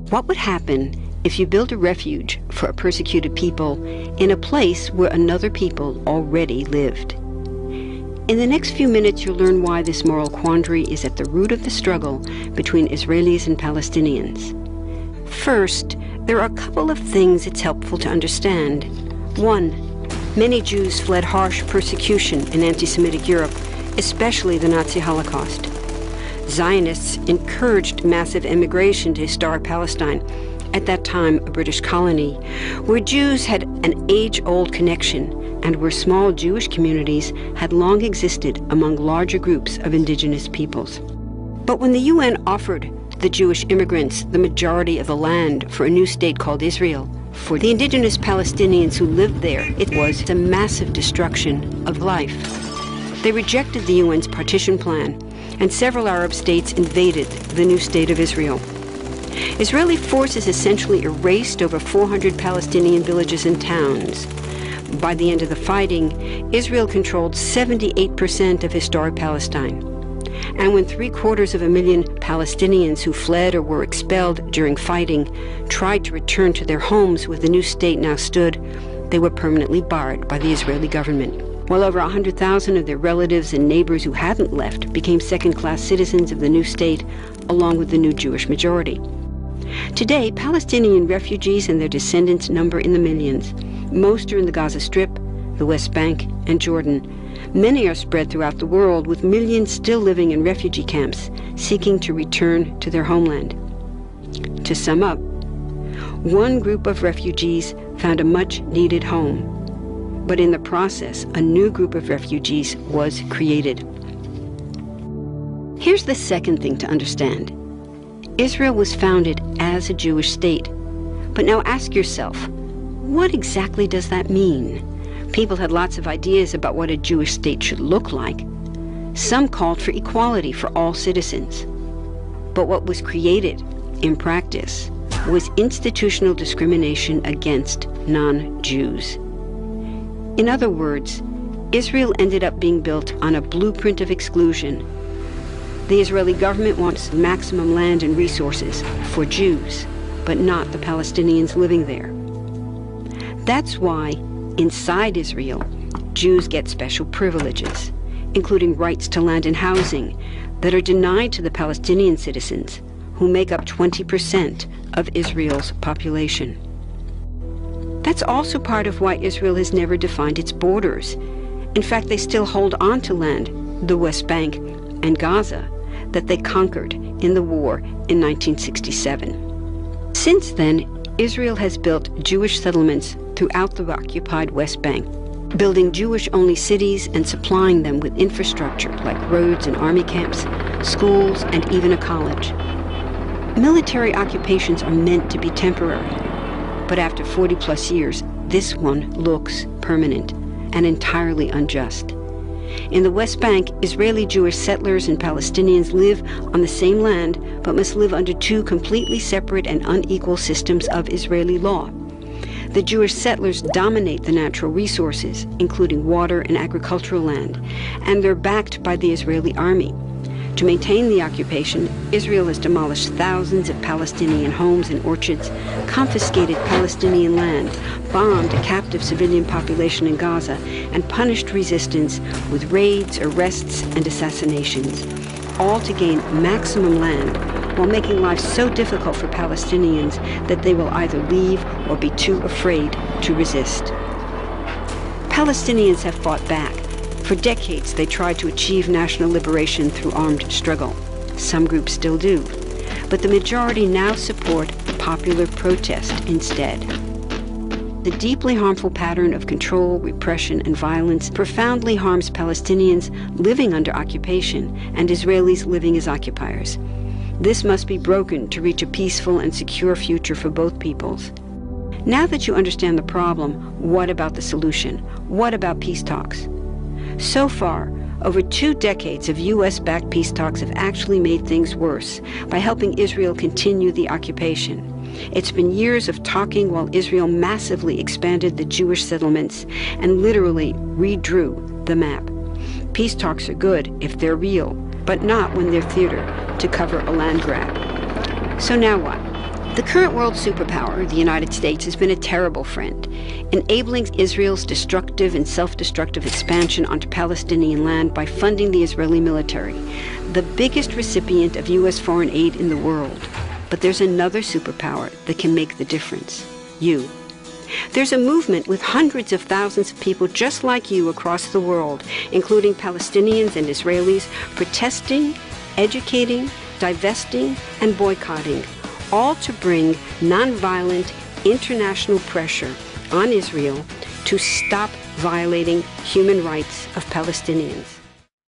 What would happen if you built a refuge for a persecuted people in a place where another people already lived? In the next few minutes, you'll learn why this moral quandary is at the root of the struggle between Israelis and Palestinians. First, there are a couple of things it's helpful to understand. One, many Jews fled harsh persecution in anti-Semitic Europe, especially the Nazi Holocaust. Zionists encouraged massive immigration to historic Palestine, at that time a British colony, where Jews had an age-old connection and where small Jewish communities had long existed among larger groups of indigenous peoples. But when the UN offered the Jewish immigrants the majority of the land for a new state called Israel, for the indigenous Palestinians who lived there, it was a massive destruction of life. They rejected the UN's partition plan, and several Arab states invaded the new state of Israel. Israeli forces essentially erased over 400 Palestinian villages and towns. By the end of the fighting, Israel controlled 78% of historic Palestine. And when 750,000 Palestinians who fled or were expelled during fighting tried to return to their homes where the new state now stood, they were permanently barred by the Israeli government. While over 100,000 of their relatives and neighbors who hadn't left became second-class citizens of the new state, along with the new Jewish majority. Today, Palestinian refugees and their descendants number in the millions. Most are in the Gaza Strip, the West Bank, and Jordan. Many are spread throughout the world, with millions still living in refugee camps, seeking to return to their homeland. To sum up, one group of refugees found a much-needed home, but in the process, a new group of refugees was created. Here's the second thing to understand. Israel was founded as a Jewish state. But now ask yourself, what exactly does that mean? People had lots of ideas about what a Jewish state should look like. Some called for equality for all citizens. But what was created, in practice, was institutional discrimination against non-Jews. In other words, Israel ended up being built on a blueprint of exclusion. The Israeli government wants maximum land and resources for Jews, but not the Palestinians living there. That's why, inside Israel, Jews get special privileges, including rights to land and housing, that are denied to the Palestinian citizens, who make up 20% of Israel's population. That's also part of why Israel has never defined its borders. In fact, they still hold on to land, the West Bank and Gaza, that they conquered in the war in 1967. Since then, Israel has built Jewish settlements throughout the occupied West Bank, building Jewish-only cities and supplying them with infrastructure like roads and army camps, schools, and even a college. Military occupations are meant to be temporary, but after 40-plus years, this one looks permanent and entirely unjust. In the West Bank, Israeli Jewish settlers and Palestinians live on the same land, but must live under two completely separate and unequal systems of Israeli law. The Jewish settlers dominate the natural resources, including water and agricultural land, and they're backed by the Israeli army. To maintain the occupation, Israel has demolished thousands of Palestinian homes and orchards, confiscated Palestinian land, bombed a captive civilian population in Gaza, and punished resistance with raids, arrests, and assassinations, all to gain maximum land while making life so difficult for Palestinians that they will either leave or be too afraid to resist. Palestinians have fought back. For decades, they tried to achieve national liberation through armed struggle. Some groups still do, but the majority now support popular protest instead. The deeply harmful pattern of control, repression, and violence profoundly harms Palestinians living under occupation and Israelis living as occupiers. This must be broken to reach a peaceful and secure future for both peoples. Now that you understand the problem, what about the solution? What about peace talks? So far, over 2 decades of U.S.-backed peace talks have actually made things worse by helping Israel continue the occupation. It's been years of talking while Israel massively expanded the Jewish settlements and literally redrew the map. Peace talks are good if they're real, but not when they're theater to cover a land grab. So now what? The current world superpower, the United States, has been a terrible friend, enabling Israel's destructive and self-destructive expansion onto Palestinian land by funding the Israeli military, the biggest recipient of U.S. foreign aid in the world. But there's another superpower that can make the difference: you. There's a movement with hundreds of thousands of people just like you across the world, including Palestinians and Israelis, protesting, educating, divesting, and boycotting, all to bring nonviolent international pressure on Israel to stop violating human rights of Palestinians.